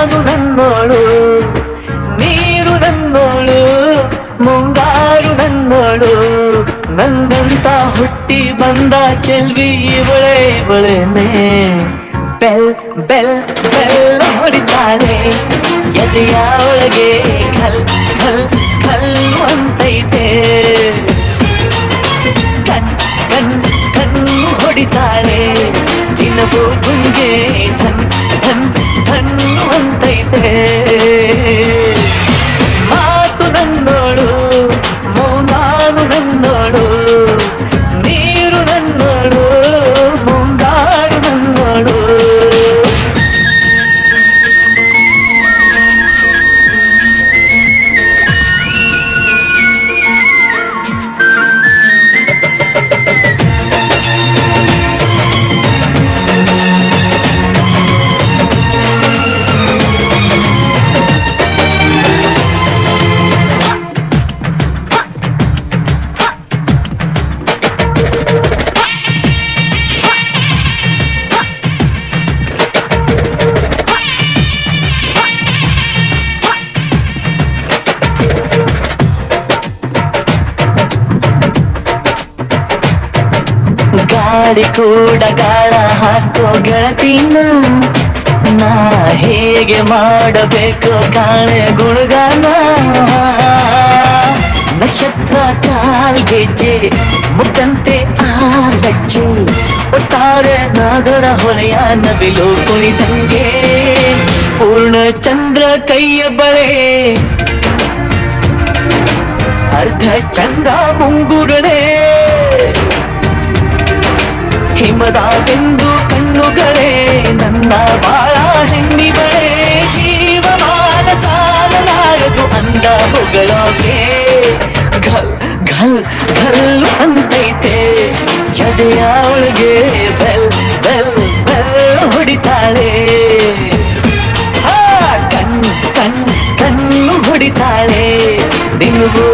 ನಾನು ನನ್ನೋಳು, ನೀರು ನನ್ನೋಳು, ಮುಂಗಾರು ನನ್ನೋಳು, ನಂದಂತ ಹುಟ್ಟಿ ಬಂದ ಚೆಲ್ವಿ ಇವಳೇ ಇವಳೇನೆ. ಬೆಲ್ ಬೆಲ್ ಬೆಲ್ ಹೊಡಿತಾಳೆ ಎದೆಯ ಒಳಗೆ ಖಲ್ ಖಲ್ ಖಲ್ ಅಂತೈತೆ. ಕಣ್ ಕಣ್ ಕಣ್ಣು ಹೊಡಿತಾಳೆ ದಿನವೂ ಗುಂಗೆ ಧನ್ ಧನ್ ಧನ್ನು ಅಂತೈತೆ. ಮಾತು ನನ್ನೋಳು, ಮೌನಾನು ನನ್ನೋಳು, ನೀರು ನನ್ನೋಳು, ಮುಂಗಾರು ನನ್ನೋಳು. ಗಾಳಿ ಕೂಡ ಗಾಳ ಹಾಕೋ ಗೆಳತಿನ, ನಾ ಹೇಗೆ ಮಾಡಬೇಕು ಕಾಣೆ ಗುಣಗಾನ. ನಕ್ಷತ್ರ ಕಾಲ್ಗೆಜ್ಜೆ ಮುಖಂತೆ ಆ ಲಜ್ಜೆ, ಒಟ್ಟಾರೆ ನಾಗರ ಹೊಳೆಯ ನವಿಲು ಕುಳಿತಂಗೆ. ಪೂರ್ಣ ಚಂದ್ರ ಕೈಯ ಬಳೆ, ಅರ್ಧ ಚಂದ್ರ ಮುಂಗುರಳೆ, ಹಿಮದಾಗೆಂದು ಕಣ್ಣುಗಳೇ ನನ್ನ ಬಾಳ ಹೆಣ್ಣಿಗಳೇ. ಜೀವಮಾನ ಸಾಲಲಾರದು ಅಂದ ಹೊಗಳೋಕೆ, ಘಲ್ ಘಲ್ ಘಲ್ ಅಂತೈತೆ ಎದೆಯ ಒಳಗೆ. ಬೆಲ್ ಬೆಲ್ ಬೆಲ್ ಹೊಡಿತಾಳೆ, ಕಣ್ ಕಣ್ ಕಣ್ಣು ಹೊಡಿತಾಳೆ ದಿನವೂ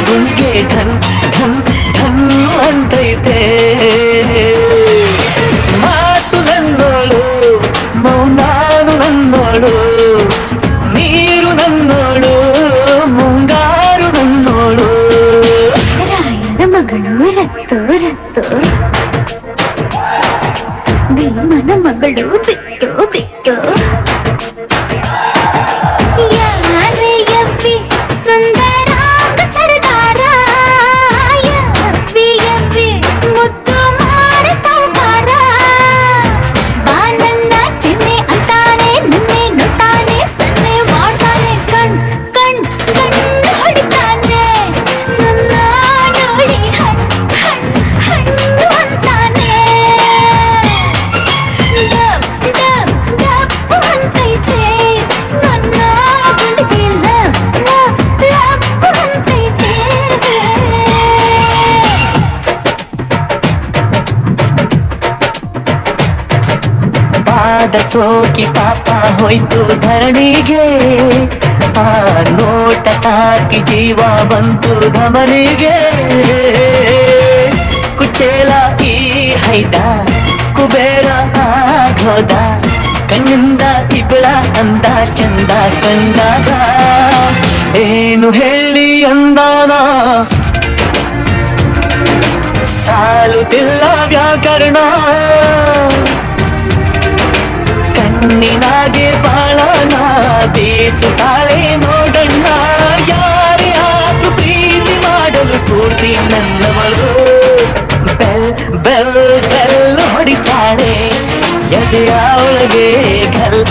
ಗುಂಗೆ ಧನ್ ಧನ್ ಧನ್ನು ಅಂತೈತೆ. ಮಾತು ನನ್ನೋಳು, ಮೌನಾನು ನನ್ನೋಳು, ನೀರು ನನ್ನೋಳು, ಮುಂಗಾರು ನನ್ನೋಳು. ರಾಯನ ಮಗಳು ರತ್ತು ರತ್ತು, ಭೀಮನ ಮಗಳು ಬಿಟ್ಟು ಬಿಟ್ಟು. ಯಾರೇ ಯಪ್ಪಿ ಸುಂದರ ಸರದಾರ, ಯಪ್ಪಿ ಯಪ್ಪಿ ಮುದ್ದು ಮಾರ ಸೌಕಾರ. ಬಾನನ್ನ ಚಿನ್ನೆ ಅಂತಾನೆ, ನಿನ್ನೆ ನೋಡ್ತಾನೆ, ಸನ್ನೆ ಮಾಡ್ತಾನೆ, ಕಣ್ ಕಣ್ ಕಣ್ಣು ಹೊಡಿತಾನೆ, ನನ್ನ ನೋಡಿ ಹಣ್ ಹಣ್ ಹಣ್ಣು ಅಂತಾನೆ. ಡಬ್ ಡಬ್ ಡಬ್ಬು ಅಂತೈತೆ ನನ್ನ ಗುಂಡಿಗೆ, ಲಬ್ ಲಬ್ ಲಬ್ಬು ಅಂತೈತೆ. ಪಾದ ಸೋಕಿ ಪಾಪ ಹೋಯ್ತು ಧರಣಿಗೆ, ಆ ನೋಟ ತಾಕಿ ಜೀವ ಬಂತು ಧಮನಿಗೆ. ಕುಚೇಲ ಈ ಹೈದ ಕುಬೇರ ಆಗೋದ, ಕಣ್ಣಿಂದ ಇಬ್ಬಳ ಅಂದ ಚಂದ ಕಂಡಾಗ. ಏನು ಹೇಳಿ ಅಂದಾನ ಸಾಲುತ್ತಿಲ್ಲ ವ್ಯಾಕರಣ, ಕಣ್ಣಿನಾಗೆ ಬಾಳನ ಬೀಸುತ್ತಾಳೆ ನೋಡಣ್ಣ. ಯಾರೇ ಆದ್ರೂ ಪ್ರೀತಿ ಮಾಡಲು ಸ್ಫೂರ್ತಿ ನನ್ನವಳು. ಬೆಲ್ ಬೆಲ್ ಬೆಲ್ ಹೊಡಿತಾಳೆ ಎದೆಯ ಒಳಗೆ ಘಲ್